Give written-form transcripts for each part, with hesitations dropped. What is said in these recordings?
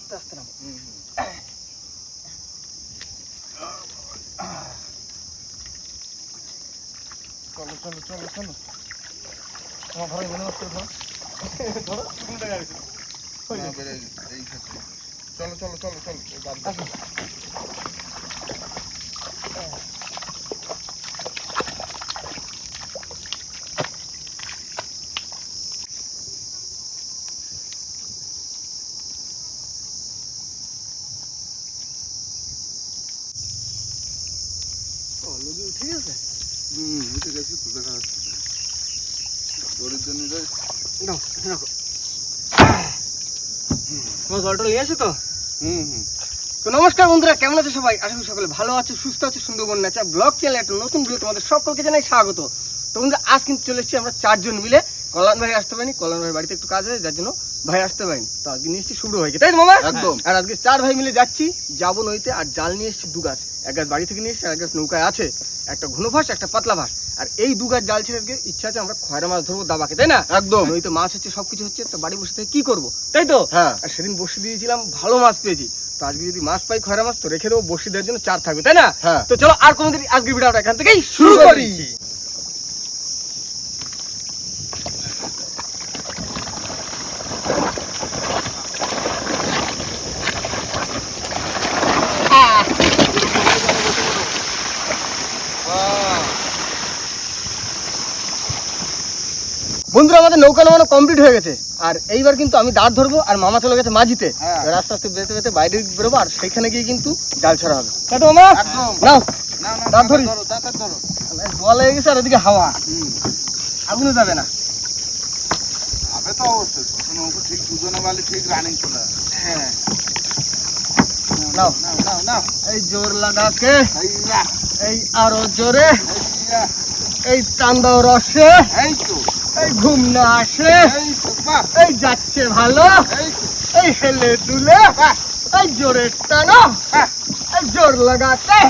আস্তে আস্তে নামো। চলো চলো চলো চলো তোমার ঘরে মনে হচ্ছে ধরো ধরো কোনটা গাড়ি চলো চলো চলো চলো নদী উঠে গেছে। উঠে গেছে তো দেখা যাচ্ছে দড়ির জন্য নাও রাখো। তোমার জলটা নিয়ে আসো তো। তো নমস্কার বন্ধুরা, কেমন আছে সবাই? আশা করি সকলে ভালো আছে, সুস্থ আছে। সুন্দরবন নেচার ব্লগ চ্যানেলে একটা নতুন ভিডিও তোমাদের সকলকে জানাই স্বাগত। তো বন্ধুরা, আজ কিন্তু চলে এসেছি আমরা 4 জন মিলে। কল্যাণ ভাই আসতে পারিনি, কল্যাণ ভাইয়ের বাড়িতে একটু কাজ আছে, যার জন্য ভাই আসতে পারিনি। তো আজকে নিয়ে এসেছি শুভ্র ভাইকে, তাই তো মামা? একদম। আর আজকে 4 ভাই মিলে যাচ্ছি, যাবো নইতে। আর জাল নিয়ে এসেছি 2 গাছ, এক গাছ বাড়ি থেকে নিয়ে এসেছি, আর এক গাছ নৌকায় আছে, একটা ঘন ফাঁস একটা পাতলা ফাঁস। আর এই 2 গাছ জাল ছেড়ে আজকে ইচ্ছা আছে আমরা খয়রা মাছ ধরবো দাবাকে, তাই না? একদম। নইতে মাছ হচ্ছে, সবকিছু হচ্ছে, তো বাড়ি বসে থেকে কি করবো, তাই তো? হ্যাঁ। আর সেদিন বসে দিয়েছিলাম, ভালো মাছ পেয়েছি। তো আজকে যদি মাছ পাই খয়রা মাছ, তো রেখে দেবো, বসি দেওয়ার জন্য 4 থাকবে, তাই না? হ্যাঁ। তো চলো আর কোনোদিন আজকের ভিডিওটা এখান থেকেই শুরু করি। বন্ধুরা, আমাদের নৌকা নামানো কমপ্লিট হয়ে গেছে। আর এইবার কিন্তু আমি দাঁড় ধরবো, আর মামা চলে গেছে মাঝিতে। হ্যাঁ। এবার আস্তে আস্তে বেতে বেতে বাইরে বেরোবো, আর সেইখানে গিয়ে কিন্তু জাল ছাড়া হবে, তাই তো মামা? একদম। নাও না না দাঁড় ধরি। ধরো দাঁত ধরো। জল লেগে গেছে, আর ওদিকে হাওয়া, আগুনও যাবে না। হবে তো অবশ্যই, নৌকো ঠিক দুজনে বালি ঠিক রানিং চলে আসে। হ্যাঁ, নাও নাও নাও নাও এই জোর লাগাকে, এইয়া এই আরো জোরে, এইয়া এই টান দাও রসে, এই তো এই ঘুম না আসে, এই তো বাহ এই যাচ্ছে ভালো, এই তো এই হেলে দুলে, বাহ এই জোরে টানো, বাহ এই জোর লাগাতে।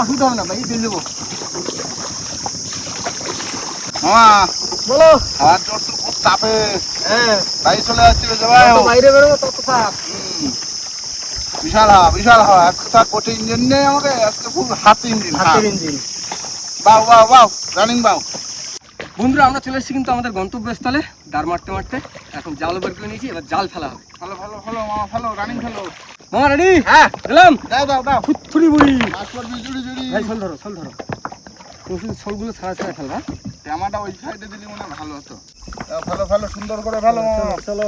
অসুবিধা হবে না ভাই, দিয়ে দেবো। মামা বলো। আমার জোর তো খুব চাপে। হ্যাঁ, তাই চলে যাচ্ছিল সবাই। যত বাইরে বেরোবো তত চাপ। বিশাল হাওয়া বিশাল হাওয়া। আজকে তার কোটি ইঞ্জিন নেই আমাকে, আজকে খুব হাত ইঞ্জিন। হাতের ইঞ্জিন। বাউ বাউ বাউ রানিং বাউ। বন্ধুরা, আমরা চলে এসেছি কিন্তু আমাদের গন্তব্যস্থলে। দাঁড় মারতে মারতে এখন জাল বের করে নিয়েছি, এবার জাল ফেলা হবে। ভালো ভালো ভালো মামা ভালো রানিং ভালো। মামা রেডি? হ্যাঁ দিলাম। দাও দাও দাও। থুরি বুড়ি মাছ পড়বি জুড়ি জুড়ি। ভাই, শোল ধরো শোল ধরো। তুমি শুধু শোলগুলো ছাড়া ছাড়া ফেলবা। ক্যামেরাটা ওই সাইডে দিলি মনে হয় ভালো হতো। দাও, ভালো ভালো সুন্দর করে ভালো মামা। চলো।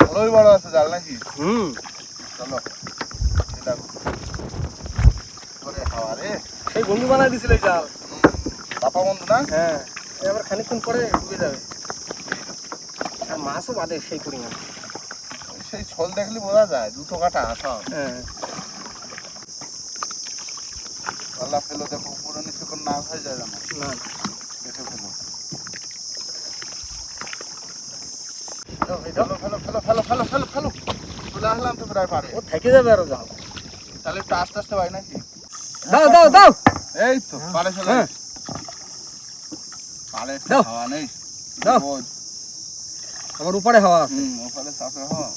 বড়ই বড় আছে জাল নাকি? চলো এটা করে হাওয়া রে। সেই বন্ধু বানাই দিছিল এই জাল। বাপা বন্ধু না? হ্যাঁ, এবার খানিকক্ষণ পরে ডুবে যাবে। আর মাছও বাদে সেই পরিমাণ। সেই ছল দেখলি বোঝা যায় দুটো কাটা আসা। হ্যাঁ, আল্লাহ ফেলো দেখো পুরো নিচে কোন না হয়ে যায় না। না দেখে ফেলো। দাও, ফেলো ফেলো ফেলো ফেলো ফেলো ফেলো ফেলো। চলে আসলাম তো প্রায় পারে। ও থেকে যাবে আরো জাল। তাহলে একটু আস্তে আস্তে ভাই নাকি? দাও দাও দাও। এই তো পারে চলে। হ্যাঁ। পারে দাও। হাওয়া নেই। দাও। বোঝ। আমার উপরে হাওয়া আছে। ওখানে চাপে হাওয়া।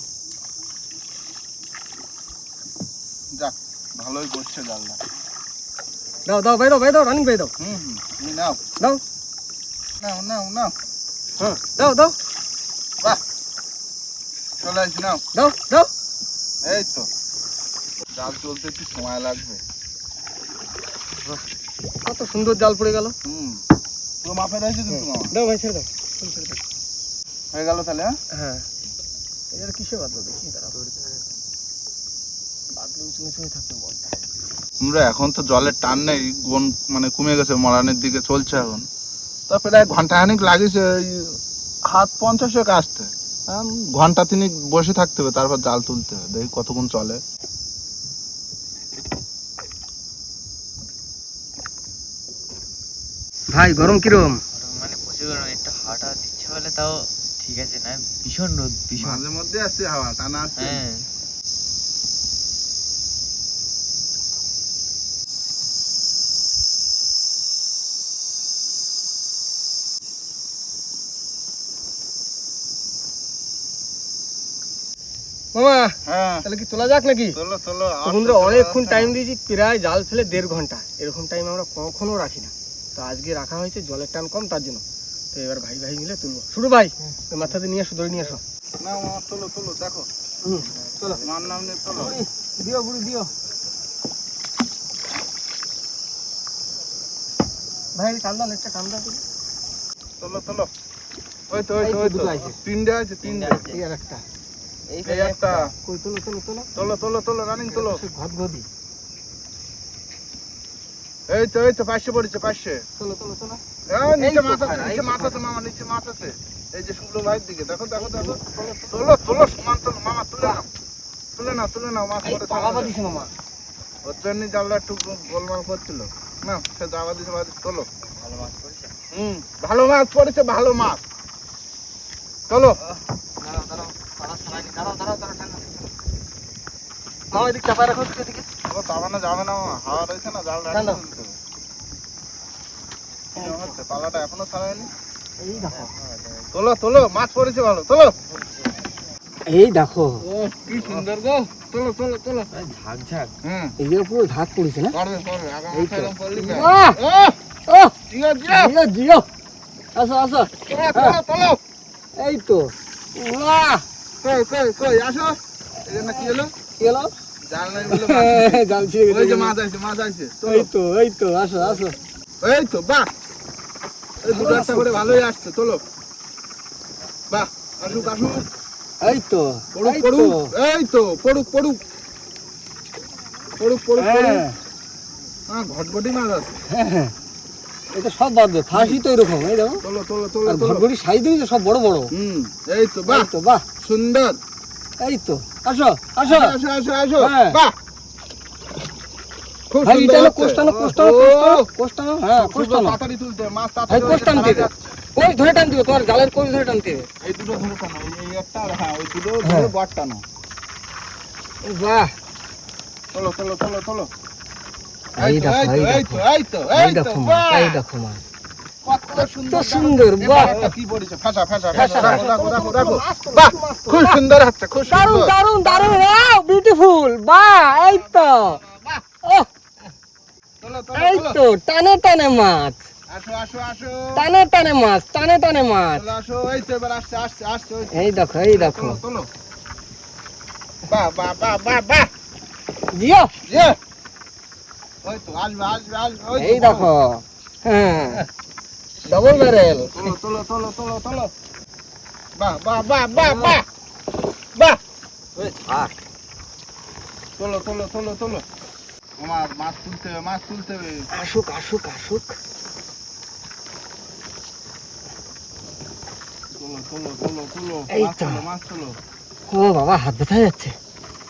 যাক ভালোই করছে জালটা। দাও দাও ভাই, দাও ভাই, দাও রানিং ভাই, দাও। তুমি নাও দাও। নাও নাও নাও। হ্যাঁ, দাও দাও বাহ চলে আসি নাও। দাও দাও। এই তো জাল চলতে একটু সময় লাগবে। কত সুন্দর জাল পড়ে গেল। পুরো মাপে রয়েছে কিন্তু মামা। দাও ভাই, ছেড়ে দাও। ছেড়ে দাও। হয়ে গেল তাহলে। হ্যাঁ এর কিসে বাদলো দেখি তারা বাদলো উঁচু থাকতে বলটা। আমরা এখন তো জলের টান নেই, মানে কমে গেছে, মরানের দিকে চলছে এখন। তো প্রায় ঘন্টাখানিক লাগিয়েছে ওই 50 আসতে। ঘন্টা 3 বসে থাকতে হবে, তারপর জাল তুলতে হবে, দেখি কতক্ষণ চলে। ভাই গরম কিরম? মানে প্রচুর গরম, একটু হাওয়াটা দিচ্ছে বলে তাও ঠিক আছে, না ভীষণ রোদ, ভীষণ। মাঝে মধ্যে আসছে হাওয়া, টানা আসছে। হ্যাঁ মামা হ্যাঁ তাহলে কি তোলা যাক নাকি? চলো চলো। বন্ধুরা অনেকক্ষণ টাইম দিয়েছি, প্রায় জাল ফেলে 1.5 ঘন্টা। এরকম টাইম আমরা কখনো রাখি না, তো আজকে রাখা হয়েছে, জলের টান কম তার জন্য। তো এবার ভাই ভাই মিলে তুলবো। শুরু ভাই ওই মাথাতে নিয়ে আসো, ধরে নিয়ে আসো। না মামা চলো চলো, দেখো চলো মার নাম নিয়ে চলো। দিও বুড়ি দিও ভাই, টান দাও নেটটা, টান দাও। চলো চলো। ওই তো ওই তো এই তো ওই তো দুটো আছে। 3টে আছে, 3টে। এই আর একটা, এই এই একটা। কই তোলো তোলো তোলো চলো চলো চলো, রানিং চলো। ঘট গদি, এই তো 500 পড়েছে, 500। তোলো তোলো তোলো। নিচে এই তো মাছ আছে, খাড়া, নিচে এই মাছ তো আছে মামা, নিচে মাছ আছে। এই যে শুভ্র ভাইয়ের দিকে দেখো দেখো দেখো। তোলো তোলো, সমান তোলো মামা, তুলে নাও তুলে নাও তুলে নাও, মাছ এই পড়ে বাবা দিছে মামা। ওর জন্য জালটা একটু গোলমাল করছিল না, সে জাবা দিতে পারি। তোলো। ভালো মাছ পড়েছে। ভালো মাছ পড়েছে, ভালো মাছ। চলো। দাঁড়াও দাঁড়াও, তারা সারানি, দাঁড়াও দাঁড়াও দাঁড়াও, ঠান্ডা। মামা এদিকে চাপা রাখো এদিকে। ও চাবানো যাবে না মামা, হাওয়া রয়েছে না, জাল টান দাও। রাখতে হবে। হচ্ছে পালাটা এখনো ছাড়ায়নি। এই দেখো, তোলো তোলো, মাছ পড়েছে ভালো, তোলো। এই দেখো, ও কি সুন্দর গো, তোলো তোলো তোলো। ঝাঁক ঝাঁক। এই যে পুরো ঝাঁক পড়েছে না। পড়বে পড়বে, আগাম এই তো। এরকম পড়লি না। বাহ! ও ও জিও জিও, জিও জিও, আসো আসো। তোলো তোলো তোলো। এই তো, বাহ! কই কই কই, আসো। এই জন্য কি হলো? কি হলো? জাল নাই বলে মাছ দিছে। জাল ছিঁড়ে ওই যে গেছে। মাছ আছে, মাছ আছে। এই তো এই তো, আসো আসো। এই তো বাহ, এই দুটো একটা করে ভালোই আসছে, তোলো। বাহ, আসুক আসুক, এই তো, পড়ুক এই পড়ুক, তো। এই তো পড়ুক পড়ুক পড়ুক পড়ুক পড়ুক। হ্যাঁ, হ্যাঁ ঘটঘটি মাছ আছে। হ্যাঁ, এটা সব বাদবে, ফাঁসি তো এরকম, এই দেখো। তোলো তোলো তোলো আর তোলো। ঘটঘটি সাইজ দিয়েছে সব বড় বড়। এই তো বাহ, এই তো, বাহ, সুন্দর। এই তো, আসো আসো। আসো আসো আসো, হ্যাঁ। বাহ, খুব ভাই সুন্দর এটা হলো হচ্ছে। কোষ্টানো, ও, কোষ্টানো, ও, কোষ্টানো, কোষ্টানো, হ্যাঁ খুব কোষ্টানো। তাড়াতাড়ি তুলতে হবে, মাছ ভাই তাড়াতাড়ি কোষ টানতে হবে, যাচ্ছে। কোষ ধরে টানতে হবে, তোমার জালের কোষ ধরে টানতে হবে। এই দুটো ধরে টানো, এই একটা আর হ্যাঁ ওই দুটো হ্যাঁ। ধরে বট টানো। বাহ, তোলো তোলো তোলো তোলো। এই তো, দেখো, এই এই তো, দেখো, এই তো, এই এই তো, দেখো মাছ, বাহ, এই দেখো মাছ। কত সুন্দর সুন্দর, দেখো। বাহ। এবার একটা কি পড়েছে, ফাঁসা ফাঁসা ফাঁসা, ফাঁসা, ফাঁসা, দেখো দেখো তোলো, দেখো, তোলো, মাছ তোলো, বাহ, মাছ তোলো, খুব বাহ। সুন্দর হচ্ছে, খুব দারুন সুন্দর। দারুন দারুন, বিউটিফুল, বাহ, এই তো, ওহ, তোলো তোলো এই তোলো। তো, টানে টানে মাছ, আসো আসো আসো, টানে টানে মাছ, টানে টানে মাছ। চলো আসো, এই তো এবার আসছে আসছে আসছে, ওই তো। এই দেখো, এই দেখো, তোলো তোলো, বাহ বাহ বাহ বাহ বাহ, জিও, ইয়ে, ওই তো আসবে আসবে আসবে, ওই তো, এই দেখো, হ্যাঁ, ডবল ব্যারেল। তোলো তোলো তোলো তোলো তোলো, বাহ বাহ বাহ বাহ বাহ বাহ, ওই ঝাঁক। তোলো তোলো তোলো তোলো। আমার মাছ তুলতে হবে, মাছ তুলতে হবে। আসুক আসুক আসুক। তোলো তোলো তোলো তোলো, এই মাছ তো। তোলো মাছ তোলো। ও বাবা, হাত ব্যথা যাচ্ছে।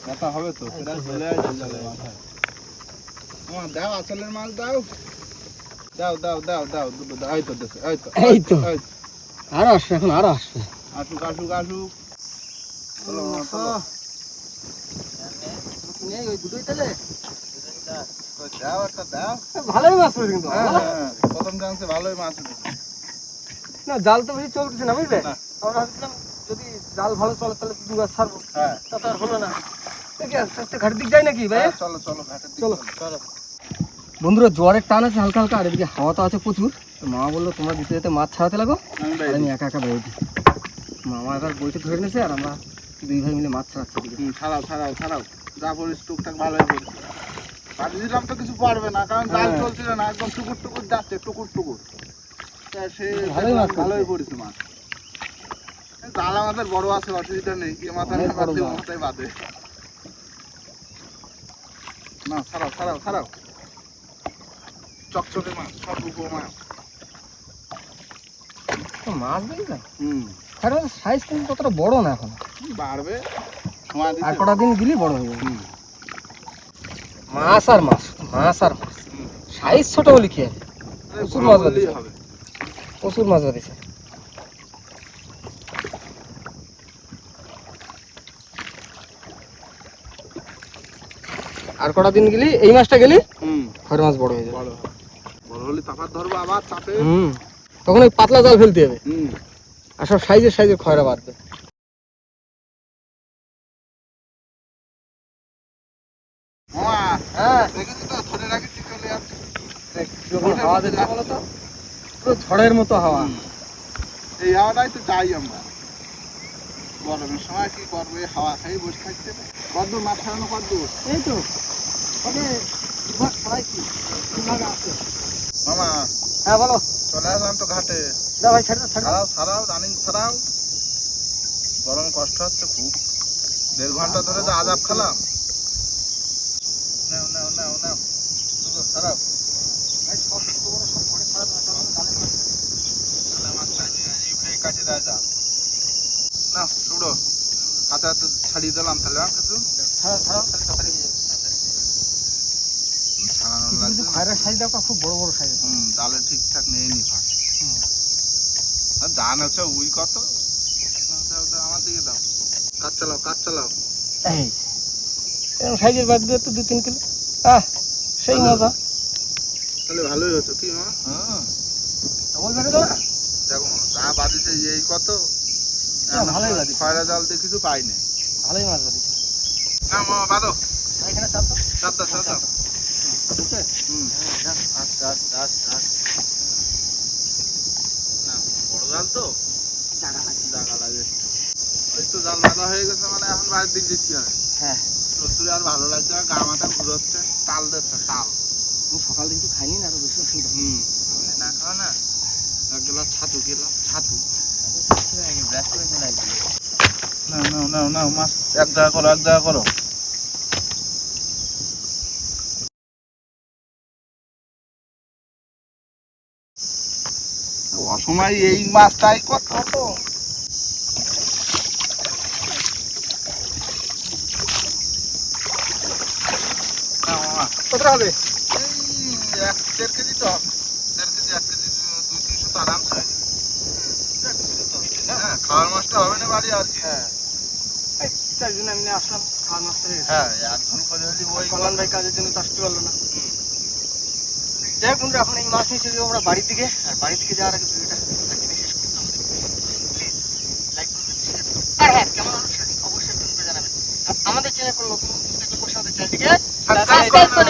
কথা হবে তো, সেটা চলে আসবে জালে মাথায়। আমার দাও, আঁচলের মাছ দাও, দাও দাও দাও দাও, দুটো দাও, এই তো দেশে, এই তো এই তো। এই তো। আরো আসবে, এখন আরো আসবে। আসুক আসুক আসুক, তোলো মামা, তোলো। ওই দুটোই তাহলে ওই দাও একটা দাও। ভালোই মাছ পড়ে কিন্তু। হ্যাঁ হ্যাঁ, প্রথম চান্সে ভালোই মাছ উঠেছে। না জাল তো বেশি চলতেছে না, বুঝলে? না। আমরা ভাবছিলাম যদি জাল ভালো চলে তাহলে দু গাছ ছাড়বো, হ্যাঁ তা তো আর হলো না। দেখি আস্তে আস্তে ঘাটের দিক যাই নাকি ভাই? হ্যাঁ, চলো চলো ঘাটের দিকে চলো। চলো। বন্ধুরা জ্বরের টান আছে হালকা হালকা, আর এদিকে হাওয়া তো আছে প্রচুর। তো মামা বললো তোমরা দিতে যেতে মাছ ছাড়াতে লাগো, আমি আর বাইরে। আমি একা একা বেরোই দিই। মামা এবার বইতে ধরে নিয়েছে, আর আমরা দুই ভাই মিলে মাছ ছাড়াচ্ছি এদিকে। ছাড়াও ছাড়াও ছাড়াও, যা পড়িস টুকটাক ভালোই পড়ছে। বাড়ি দিলাম তো কিছু পারবে না, কারণ জাল হ্যাঁ। চলছিল না, একদম টুকুর টুকুর যাচ্ছে, টুকুর টুকুর। তা সে ভালোই মাছ ভালোই পড়ছে। পড়েছে মাছ। জাল আমাদের বড় আছে, অসুবিধা নেই, এ মাথায় অনেক বড় বাঁধে, ও জাল। মাথায় বাঁধে। না ছাড়াও ছাড়াও ছাড়াও, চকচকে মাছ, সব রূপো মাছ। তো মাছ দেখি না, হুম, আর সাইজ কিন্তু ততটা বড় না এখন, বাড়বে, সময় আর দিতে কটা দিন দিলেই বড় হয়ে যাবে। হুম। মাছ আর মাছ, মাছ আর মাছ, হুম। সাইজ ছোট বলি কি আর, আরে প্রচুর বড় মাছ বললেই বাঁধেছে। হবে। প্রচুর মাছ বাঁধেছে। আর কটা দিন গেলি, এই মাছটা গেলি হুম, খয়ের মাছ বড় হয়ে যাবে। বড় হবে। বড় হলে তারপর ধরবো আবার চাপে। হুম, তখন ওই পাতলা জাল ফেলতে হবে, হুম। আর সব সাইজের সাইজের খয়রা বাঁধবে। মামা, হ্যাঁ, দেখেছি তো, ধরে রাখেছি, চলে আসছে। কিরকম হাওয়া দিচ্ছে বলো তো, পুরো ঝড়ের মতো হাওয়া। এই হাওয়াটাই তো চাই আমরা। গরমের সময় কি করবো, এই হাওয়া খাই বসে থাকতে হবে। কদ্দূর মাছ ছাড়ানো কদ্দূর? এই তো তবে দুবার ছড়াইছি, দুবার আসছে। মামা, হ্যাঁ বলো, চলে আসলাম তো ঘাটে। যা ভাই ছেড়ে দাও, ছেড়ে দাও। ছাড়াও ছাড়াও, রানিং ছাড়াও। গরম কষ্ট হচ্ছে খুব, 1.5 ঘন্টা ধরে তো আজাব খেলাম। নাও নাও নাও নাও, শুধু ছাড়াও। ভাই, সব ছোট বড় সব ঘরে ছাড়া দাও, তাহলে জালের মাছ। তাহলে মাছ কাটে দেওয়া যাক। না শুড়ো, হাতে হাতে ছাড়িয়ে দিলাম তাহলে আর কিছু ছাড়াও ছাড়াও, তাহলে তাড়াতাড়ি হয়ে যাবে। ছাড়ানো কিছু লাগবে কিছু না। খয়রার সাইজ দেখো, খুব বড় বড় সাইজ। জালে ঠিকঠাক নেই নি ফাঁস। আর জান আছে উই কত। নাও, দাও দাও, আমার দিকে দাও। কাজ চালাও কাজ চালাও। এই এরকম সাইজের বাদ দিয়ে তো 2-3 কিলো, আহ সেই মজা। তাহলে ভালোই হতো কি মা? হ্যাঁ, ডবল বেড়ে দাও না, দেখো যা বাদিছে এই কত। ভালোই বাদিছে। খয়রা জাল দিয়ে কিছু পাইনি। ভালোই মাছ বাঁধিছে। না মামা বাদো, এখানে চাপ দাও। চাপ দাও চাপ দাও। বুঝছে? হুম, আস্তে আস্তে আস্তে আস্তে। না বড় জাল তো জায়গা লাগে। জায়গা লাগে। ওই তো জাল বাঁধা হয়ে গেছে, মানে এখন বাইরের দিক দিচ্ছি হবে। হ্যাঁ, তোর আর ভালো লাগছে না, গা মাথা ঘুরোচ্ছে, তাল দিচ্ছে তাল। আমি সকাল থেকে একটু খাইনি না, আরো বেশি অসুবিধা। হুম, না খাও না, এক গ্লাস ছাতু খেলাম, ছাতু। আগে ব্রাশ করে চলে আসবি। নাও নাও নাও নাও, মাছ এক জায়গা করো, এক জায়গা করো। অসময় এই মাছটাই কত তো। না মামা, কতটা হবে? এই 1-1.5 কেজি তো হবে। 1.5 কেজি 1 কেজি 200-300 তো আরামসে হয়ে যাবে। হ্যাঁ, খাওয়ার মাছটা হবে না বাড়ি আর কি। হ্যাঁ এই চার জন্য আমি আসলাম, খাওয়ার মাছটা হয়ে গেছে। হ্যাঁ, একজন করে হলে ওই কল্যাণ ভাই কাজের জন্য তো আসতে পারলো না। যাই হোক বন্ধুরা, এখন এই মাছ নিয়ে চলে যাবো আমরা বাড়ির দিকে। আর বাড়ি থেকে যাওয়ার আগে ভিডিওটা শেষ করতে হবে। প্লিজ লাইক করবেন, শেয়ার করবেন, আর হ্যাঁ কেমন হলো সেটা অবশ্যই কমেন্ট করে জানাবেন। আর আমাদের চ্যানেল কোনো নতুন বন্ধু থাকলে অবশ্যই আমাদের চ্যানেলটিকে সাবস্ক্রাইব করে